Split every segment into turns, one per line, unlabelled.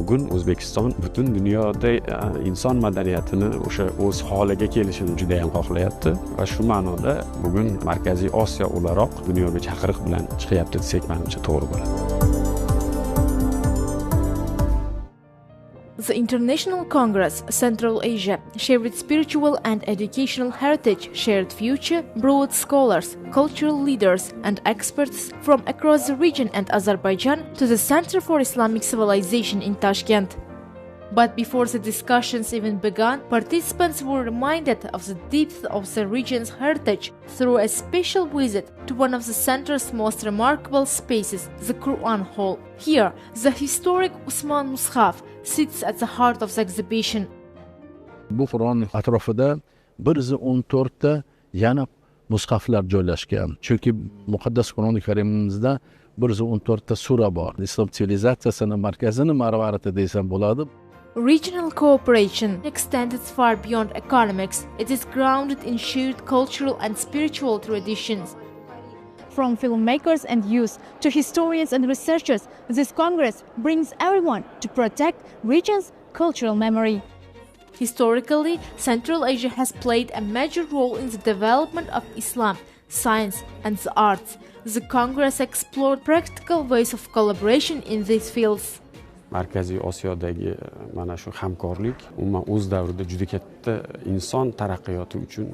bugun O'zbekiston butun dunyoda inson madaniyatini o'sha o'z holiga kelishini juda ham xohlayapti va shu ma'noda bugun Markaziy Osiyo o'laroq dunyoga chaqiriq bilan chiqyapti desak, menimcha to'g'ri bo'ladi.
The International Congress Central Asia shared spiritual and educational heritage, shared future, brought scholars, cultural leaders and experts from across the region and Azerbaijan to the Center for Islamic Civilization in Tashkent. But before the discussions even began, participants were reminded of the depth of the region's heritage through a special visit to one of the center's most remarkable spaces, the Quran Hall. Here, the historic Usman Mushaf sits at the heart of the exhibition.
Bu Qur'on atrofida 114 ta yana mushaflar joylashgan. Chunki muqaddas Qur'oni Karimimizda 114 ta sura bor. Islom sivilizatsiyasining markazini marvarati desam bo'ladi.
Regional cooperation extends far beyond economics. It is grounded in shared cultural and spiritual traditions.
From filmmakers and youth to historians and researchers, this Congress brings everyone to protect region's cultural memory.
Historically, Central Asia has played a major role in the development of Islam, science and the arts. The Congress explored practical ways of collaboration in these fields.
Markaziy Osiyodagi mana shu hamkorlik umuman o'z davrida juda katta inson taraqqiyoti uchun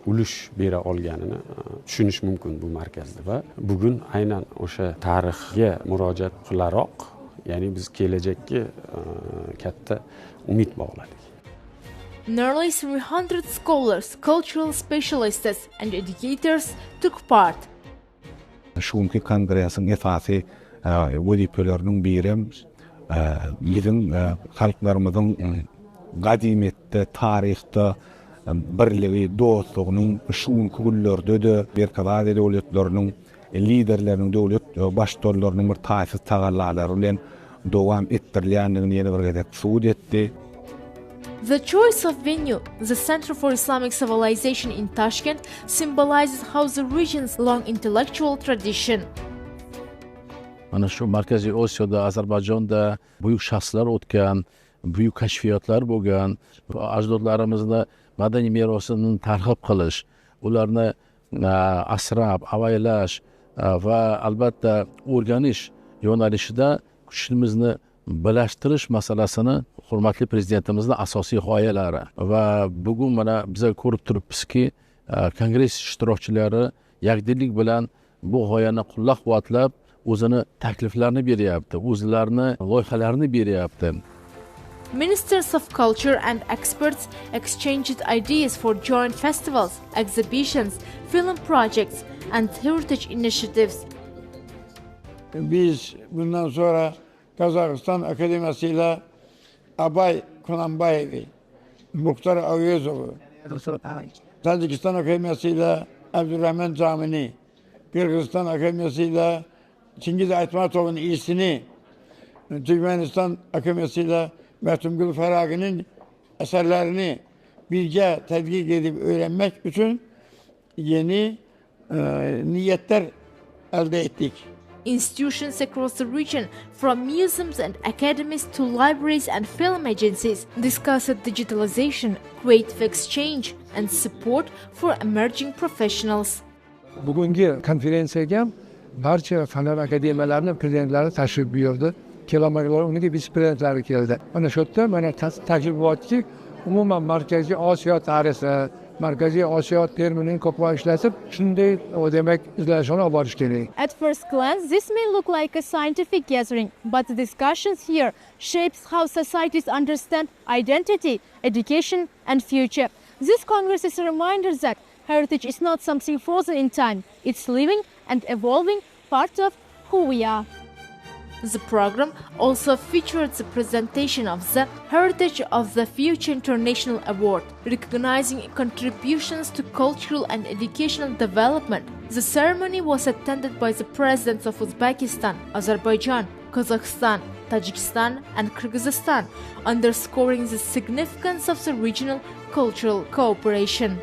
ulush bera olganini tushunish mumkin bu markazda va bugun aynan o'sha tarixga murojaat qilaroq, ya'ni biz kelajakka katta umid bog'ladik.
Nearly 300 scholars, cultural specialists and educators took part.
Şunki kongresin esası vazifelerinin biri bizim halklarımızın qadimetde, tarixte birliği, dostluğunun şunki güllerde de bir kaza devletlerinin liderlerinin, devlet baştorlarının bir taifsiz tağallaları ile devam ettirilýändigini ýene bir gezek suud etdi.
The choice of venue, the Center for Islamic Civilization in Tashkent, symbolizes how the region's long intellectual tradition.
Mana shu Markaziy Osiyoda, Ozarbayjonda buyuk shaxslar o'tgan, buyuk kashfiyotlar bo'lgan, ajdodlarimizni madaniy merosini targ'ib qilish, ularni asrab, avaylash va albatta o'rganish yo'nalishida kuchimizni birlashtirish masalasini hurmatli prezidentimizning asosiy g'oyalari va bugun mana biz ko'rib turibmizki, kongress ishtirokchilari yakdillik bilan bu g'oyani qo'llab-quvvatlab o'zini takliflarini beryapti, o'zlarini loyihalarini beryapti.
Ministers of culture and experts exchanged ideas for joint festivals, exhibitions, film projects and heritage initiatives.
Biz bundan sonra Kazakistan Akademisi ile Abay Konambayevi, Muhtar Ağayozoğlu, Tacikistan Akademisi ile Abdurrahman Camini, Kırgızistan Akademisi ile Çingiz Aytmatov'un iyisini, Türkmenistan Akademisi ile Mehtungül Faragi'nin eserlerini birce tedkik edip öğrenmek için yeni niyetler elde ettik.
Institutions across the region, from museums and academies to libraries and film agencies, discussed digitalization, creative exchange and support for emerging professionals.
Bugungi konferensiyaga barcha fanlar akademiyalarining prezidentlari tashrif buyurdi. Kelamalar uniki vitse-prezidentlari keldi. Mana shu yerda mana taklif bo'lyapti, umuman Markaziy Osiyo tarixi, Markaziy Osiyo terminini ko'proq ishlatib, shunday demak izlashini olib borish kerak.
At first glance, this may look like a scientific gathering, but the discussions here shapes how societies understand identity, education, and future. This Congress is a reminder that heritage is not something frozen in time. It's living and evolving part of who we are.
The program also featured the presentation of the Heritage of the Future International Award, recognizing contributions to cultural and educational development. The ceremony was attended by the presidents of Uzbekistan, Azerbaijan, Kazakhstan, Tajikistan, and Kyrgyzstan, underscoring the significance of the regional cultural cooperation.